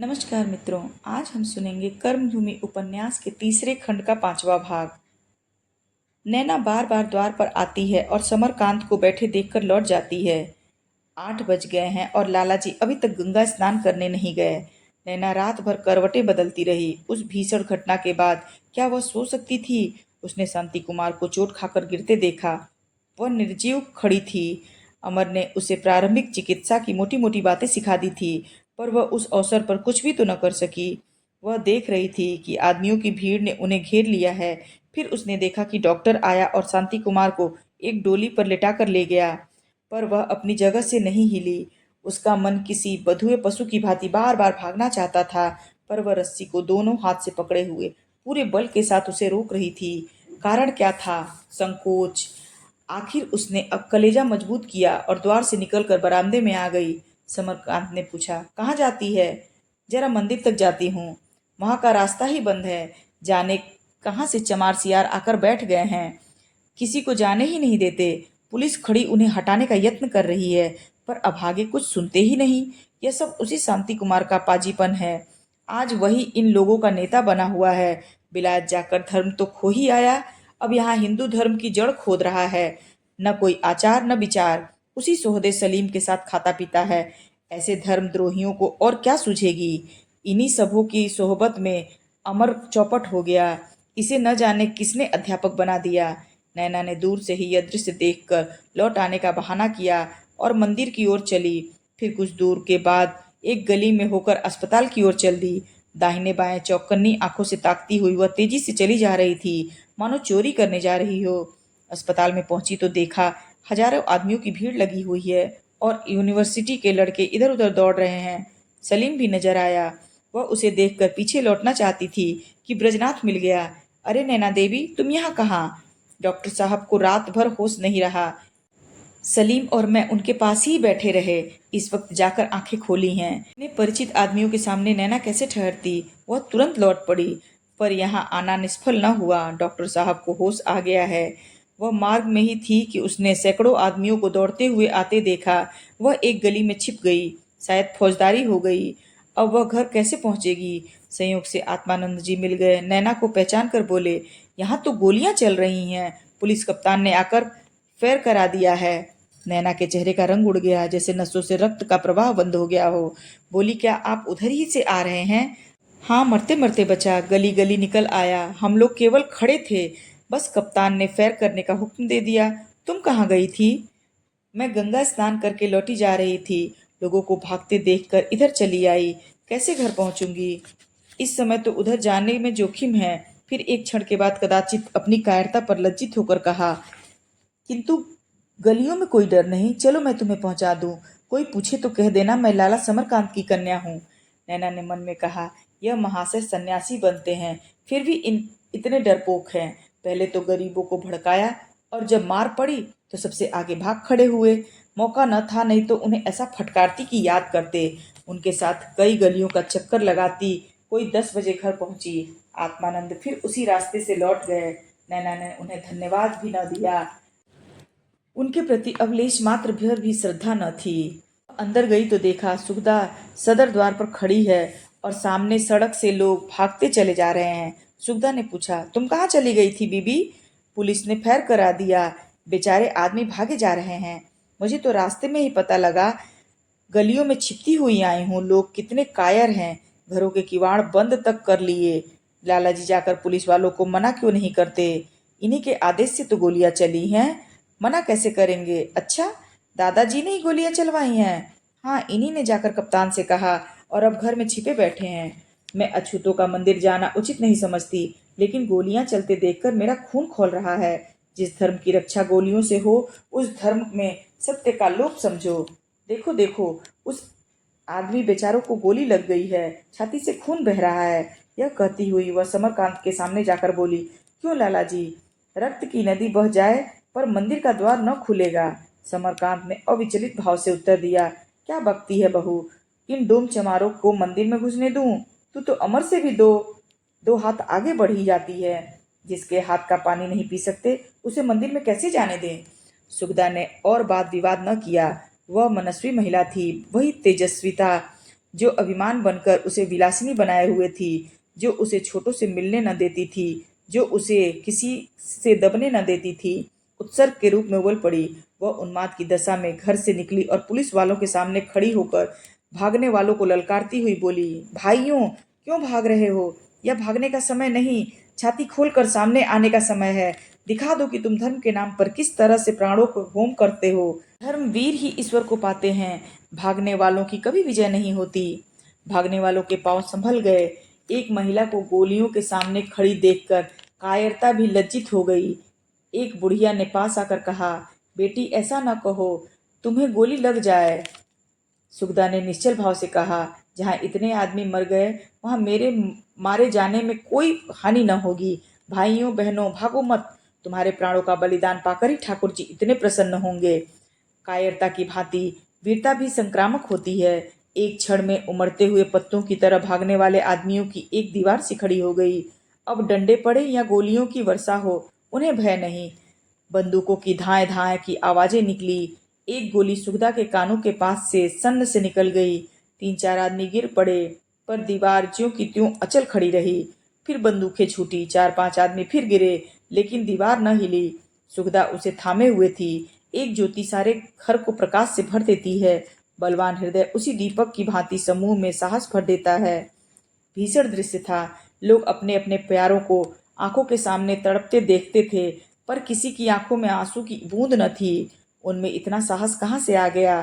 नमस्कार मित्रों, आज हम सुनेंगे कर्मभूमि उपन्यास के तीसरे खंड का 5वां भाग। नैना बार बार द्वार पर आती है और समरकांत को बैठे देखकर लौट जाती है। 8 बज गए हैं और लालाजी अभी तक गंगा स्नान करने नहीं गए। नैना रात भर करवटें बदलती रही। उस भीषण घटना के बाद क्या वह सो सकती थी? उसने शांति कुमार को चोट खाकर गिरते देखा। वह निर्जीव खड़ी थी। अमर ने उसे प्रारंभिक चिकित्सा की मोटी मोटी बातें सिखा दी थी, पर वह उस अवसर पर कुछ भी तो न कर सकी। वह देख रही थी कि आदमियों की भीड़ ने उन्हें घेर लिया है। फिर उसने देखा कि डॉक्टर आया और शांति कुमार को एक डोली पर लेटा कर ले गया, पर वह अपनी जगह से नहीं हिली। उसका मन किसी बंधुए पशु की भांति बार बार भागना चाहता था, पर वह रस्सी को दोनों हाथ से पकड़े हुए पूरे बल के साथ उसे रोक रही थी। कारण क्या था? संकोच। आखिर उसने अब कलेजा मजबूत किया और द्वार से निकलकर बरामदे में आ गई। समरकांत ने पूछा, कहाँ जाती है? जरा मंदिर तक जाती हूँ। वहां का रास्ता ही बंद है। जाने कहाँ से चमार सियार आकर बैठ गए हैं। किसी को जाने ही नहीं देते। पुलिस खड़ी उन्हें हटाने का यत्न कर रही है, पर अभागे कुछ सुनते ही नहीं। यह सब उसी शांति कुमार का पाजीपन है। आज वही इन लोगों का नेता बना हुआ है। बिलायत जाकर धर्म तो खो ही आया, अब यहाँ हिंदू धर्म की जड़ खोद रहा है। न कोई आचार न विचार, उसी सोहदे सलीम के साथ खाता पीता है। ऐसे धर्मद्रोहियों को और क्या सूझेगी? इन्हीं सबों की सोहबत में अमर चौपट हो गया। इसे न जाने किसने अध्यापक बना दिया। नैना ने दूर से ही यह दृश्य देखकर लौट आने का बहाना किया और मंदिर की ओर चली। फिर कुछ दूर के बाद एक गली में होकर अस्पताल की ओर चल दी। दाहिने बाएं चौकन्नी आंखों से ताकती हुई वह तेजी से चली जा रही थी, मानो चोरी करने जा रही हो। अस्पताल में पहुंची तो देखा हजारों आदमियों की भीड़ लगी हुई है और यूनिवर्सिटी के लड़के इधर उधर दौड़ रहे हैं। सलीम भी नजर आया। वह उसे देखकर पीछे लौटना चाहती थी कि ब्रजनाथ मिल गया। अरे नैना देवी, तुम यहाँ कहाँ? डॉक्टर साहब को रात भर होश नहीं रहा। सलीम और मैं उनके पास ही बैठे रहे। इस वक्त जाकर आंखें खोली हैं। इतने परिचित आदमियों के सामने नैना कैसे ठहरती? वह तुरंत लौट पड़ी, पर यहाँ आना निष्फल न हुआ। डॉक्टर साहब को होश आ गया है। वह मार्ग में ही थी कि उसने सैकड़ों आदमियों को दौड़ते हुए आते देखा। वह एक गली में छिप गई। शायद फौजदारी हो गई। अब वह घर कैसे पहुंचेगी? संयोग से आत्मानंद जी मिल गए। नैना को पहचान कर बोले, यहाँ तो गोलियां चल रही हैं। पुलिस कप्तान ने आकर फेर करा दिया है। नैना के चेहरे का रंग उड़ गया, जैसे नसों से रक्त का प्रवाह बंद हो गया हो। बोली, क्या आप उधर ही से आ रहे हैं? हाँ, मरते मरते बचा। गली गली निकल आया। हम लोग केवल खड़े थे, बस कप्तान ने फेर करने का हुक्म दे दिया। तुम कहाँ गई थी? मैं गंगा स्नान करके लौटी जा रही थी। लोगों को भागते देखकर इधर चली आई। कैसे घर पहुंचूंगी? इस समय तो उधर जाने में जोखिम है। फिर एक क्षण के बाद कदाचित अपनी कायरता पर लज्जित होकर कहा, किंतु गलियों में कोई डर नहीं। चलो मैं तुम्हें पहुंचा दूं। कोई पूछे तो कह देना मैं लाला समरकांत की कन्या हूँ। नैना ने मन में कहा, यह महाशय सन्यासी बनते हैं, फिर भी इतने डरपोक हैं। पहले तो गरीबों को भड़काया और जब मार पड़ी तो सबसे आगे भाग खड़े हुए। मौका न था, नहीं तो उन्हें ऐसा फटकारती कि याद करते। उनके साथ कई गलियों का चक्कर लगाती। कोई 10 बजे घर पहुंची। आत्मानंद फिर उसी रास्ते से लौट गए। नैना ने उन्हें धन्यवाद भी न दिया। उनके प्रति अवलेश मात्र भर भी श्रद्धा न थी। अंदर गई तो देखा सुगदा सदर द्वार पर खड़ी है और सामने सड़क से लोग भागते चले जा रहे हैं। सुगदा ने पूछा, तुम कहाँ चली गई थी बीबी? पुलिस ने फैर करा दिया। बेचारे आदमी भागे जा रहे हैं। मुझे तो रास्ते में ही पता लगा। गलियों में छिपती हुई आई हूँ। लोग कितने कायर हैं, घरों के किवाड़ बंद तक कर लिए। लालाजी जाकर पुलिस वालों को मना क्यों नहीं करते? इन्हीं के आदेश से तो गोलियां चली हैं। मना कैसे करेंगे? अच्छा, दादाजी ने ही गोलियां चलवाई हैं? हाँ, इन्हीं ने जाकर कप्तान से कहा और अब घर में छिपे बैठे हैं। मैं अछूतों का मंदिर जाना उचित नहीं समझती, लेकिन गोलियां चलते देखकर मेरा खून खौल रहा है। जिस धर्म की रक्षा गोलियों से हो, उस धर्म में सत्य का लोप समझो। देखो देखो, उस आदमी बेचारों को गोली लग गई है, छाती से खून बह रहा है। यह कहती हुई वह समरकांत के सामने जाकर बोली, क्यों लालाजी? रक्त की नदी बह जाए पर मंदिर का द्वार न खुलेगा। समरकांत ने अविचलित भाव से उत्तर दिया, क्या बकती है बहू? इन डोम चमारों को मंदिर में घुसने दूं? तू तो अमर से भी दो दो हाथ आगे बढ़ ही जाती है। जिसके हाथ का पानी नहीं पी सकते, उसे मंदिर में कैसे जाने दें? सुगदा ने और वाद विवाद न किया। वह मनस्वी महिला थी, वही तेजस्वी था। जो अभिमान बनकर उसे विलासिनी बनाए हुए थी, जो उसे छोटों से मिलने न देती थी, जो उसे किसी से दबने न देती थी, उत्सर्ग के रूप में उबल पड़ी। वह उन्माद की दशा में घर से निकली और पुलिस वालों के सामने खड़ी होकर भागने वालों को ललकारती हुई बोली, भाइयों, क्यों भाग रहे हो? यह भागने का समय नहीं, छाती खोलकर सामने आने का समय है। दिखा दो कि तुम धर्म के नाम पर किस तरह से प्राणों को होम करते हो। धर्मवीर ही ईश्वर को पाते हैं, भागने वालों की कभी विजय नहीं होती। भागने वालों के पांव संभल गए। एक महिला को गोलियों के सामने खड़ी देखकर कायरता भी लज्जित हो गई। एक बुढ़िया ने पास आकर कहा, बेटी ऐसा न कहो, तुम्हें गोली लग जाए। सुगदा ने निश्चल भाव से कहा, जहाँ इतने आदमी मर गए वहां मेरे मारे जाने में कोई हानि न होगी। भाइयों बहनों, भागो मत, तुम्हारे प्राणों का बलिदान पाकर ही ठाकुर जी इतने प्रसन्न होंगे। कायरता की भांति वीरता भी संक्रामक होती है। एक क्षण में उमड़ते हुए पत्तों की तरह भागने वाले आदमियों की एक दीवार सी खड़ी हो गई। अब डंडे पड़े या गोलियों की वर्षा हो, उन्हें भय नहीं। बंदूकों की धाए धाए की आवाजें निकली। एक गोली सुगदा के कानों के पास से सन्न से निकल गई। 3-4 आदमी गिर पड़े, पर दीवार ज्यों की त्यों अचल खड़ी रही। फिर बंदूकें छूटी, 4-5 आदमी फिर गिरे, लेकिन दीवार न हिली। सुगदा उसे थामे हुए थी। एक ज्योति सारे घर को प्रकाश से भर देती है। बलवान हृदय उसी दीपक की भांति समूह में साहस भर देता है। भीषण दृश्य था। लोग अपने अपने प्यारों को आंखों के सामने तड़पते देखते थे, पर किसी की आंखों में आंसू की बूंद न थी। उनमें इतना साहस कहाँ से आ गया?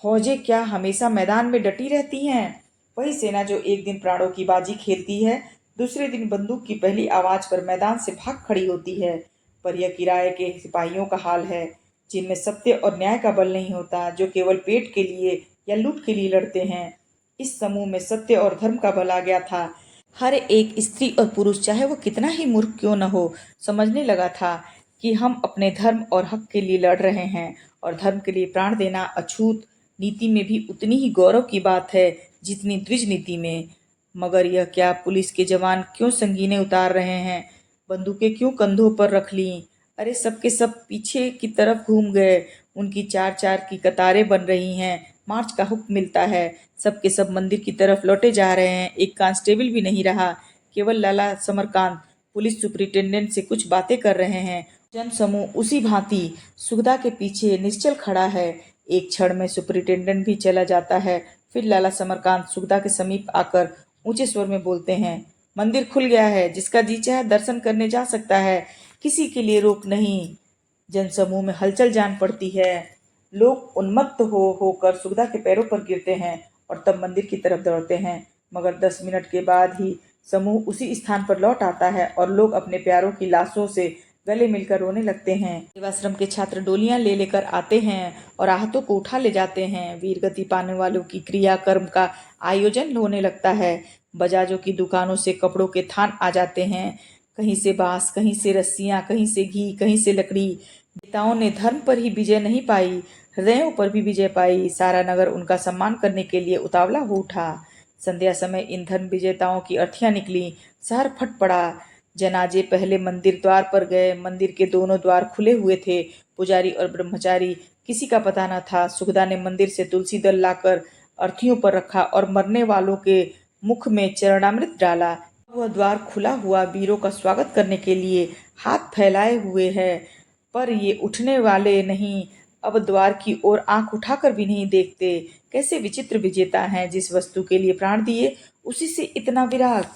फौजें क्या हमेशा मैदान में डटी रहती हैं? वही सेना जो एक दिन प्राणों की बाजी खेलती है, दूसरे दिन बंदूक की पहली आवाज पर मैदान से भाग खड़ी होती है। पर यह किराए के सिपाहियों का हाल है, जिनमें सत्य और न्याय का बल नहीं होता, जो केवल पेट के लिए या लूट के लिए लड़ते हैं। इस समूह में सत्य और धर्म का बल आ गया था। हर एक स्त्री और पुरुष, चाहे वो कितना ही मूर्ख क्यों न हो, समझने लगा था कि हम अपने धर्म और हक के लिए लड़ रहे हैं, और धर्म के लिए प्राण देना अछूत नीति में भी उतनी ही गौरव की बात है जितनी द्विज नीति में। मगर यह क्या, पुलिस के जवान क्यों संगीने उतार रहे हैं? बंदूकें क्यों कंधों पर रख ली? अरे सब के सब पीछे की तरफ घूम गए। उनकी 4-4 की कतारें बन रही हैं। मार्च का हुक्म मिलता है। सब के सब मंदिर की तरफ लौटे जा रहे हैं। एक कांस्टेबल भी नहीं रहा, केवल लाला समरकांत पुलिस सुपरिटेंडेंट से कुछ बातें कर रहे हैं। जन समूह उसी भांति सुगदा के पीछे निश्चल खड़ा है। एक क्षण में सुपरिटेंडेंट भी चला जाता है। फिर लाला समरकांत सुगदा के समीप आकर ऊंचे स्वर में बोलते हैं, मंदिर खुल गया है, जिसका जी चाहे दर्शन करने जा सकता है, किसी के लिए रोक नहीं। जनसमूह में हलचल जान पड़ती है। लोग उन्मत्त हो होकर सुगदा के पैरों पर गिरते हैं और तब मंदिर की तरफ दौड़ते हैं। मगर 10 मिनट के बाद ही समूह उसी स्थान पर लौट आता है और लोग अपने प्यारों की लाशों से गले मिलकर रोने लगते हैं। सेवाश्रम के छात्र डोलियां ले लेकर आते हैं और आहतों को उठा ले जाते हैं। वीरगति पाने वालों की क्रियाकर्म का आयोजन होने लगता है। बजाजों की दुकानों से कपड़ों के थान आ जाते हैं। कहीं से बांस, कहीं से रस्सियां, कहीं से घी, कहीं से लकड़ी। नेताओं ने धर्म पर ही विजय नहीं पाई, हृदयों पर भी विजय पाई। सारा नगर उनका सम्मान करने के लिए उतावला हो उठा। संध्या समय इन धर्म विजेताओं की अर्थियां निकली। शहर फट पड़ा। जनाजे पहले मंदिर द्वार पर गए। मंदिर के दोनों द्वार खुले हुए थे। पुजारी और ब्रह्मचारी किसी का पता न था। सुगदा ने मंदिर से तुलसी दल लाकर अर्थियों पर रखा और मरने वालों के मुख में चरणामृत डाला। वह द्वार खुला हुआ वीरों का स्वागत करने के लिए हाथ फैलाए हुए है, पर ये उठने वाले नहीं, अब द्वार की ओर आंख उठाकर भी नहीं देखते। कैसे विचित्र विजेता हैं, जिस वस्तु के लिए प्राण दिए उसी से इतना विराग।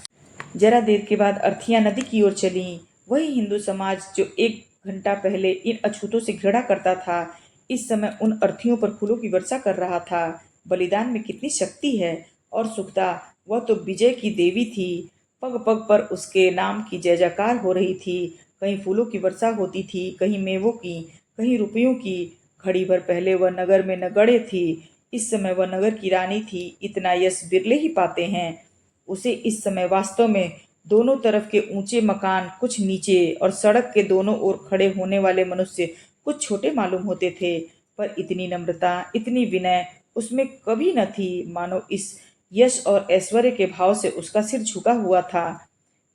जरा देर के बाद अर्थियां नदी की ओर चली। वही हिंदू समाज जो 1 घंटा पहले इन अछूतों से घृणा करता था, इस समय उन अर्थियों पर फूलों की वर्षा कर रहा था। बलिदान में कितनी शक्ति है। और सुखदा, वह तो विजय की देवी थी। पग पग पर उसके नाम की जय जयकार हो रही थी। कहीं फूलों की वर्षा होती थी, कहीं मेवों की, कहीं रुपयों की। घड़ी भर पहले वह नगर में नगण्य थी, इस समय वह नगर की रानी थी। इतना यश बिरले ही पाते हैं। उसे इस समय वास्तव में दोनों तरफ के ऊंचे मकान कुछ नीचे और सड़क के दोनों ओर खड़े होने वाले मनुष्य कुछ छोटे मालूम होते थे, पर इतनी नम्रता, इतनी विनय उसमें कभी न थी, मानो इस यश और ऐश्वर्य के भाव से उसका सिर झुका हुआ था।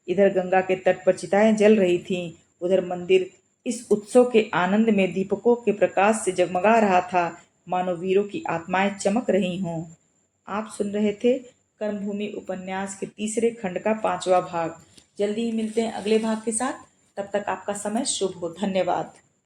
इधर गंगा के तट पर चिताएं जल रही थीं, उधर मंदिर इस उत्सव के आनंद में दीपकों के प्रकाश से जगमगा रहा था, मानो वीरों की आत्माएं चमक रही हों। आप सुन रहे थे कर्मभूमि उपन्यास के तीसरे खंड का 5वां भाग। जल्दी ही मिलते हैं अगले भाग के साथ। तब तक आपका समय शुभ हो। धन्यवाद।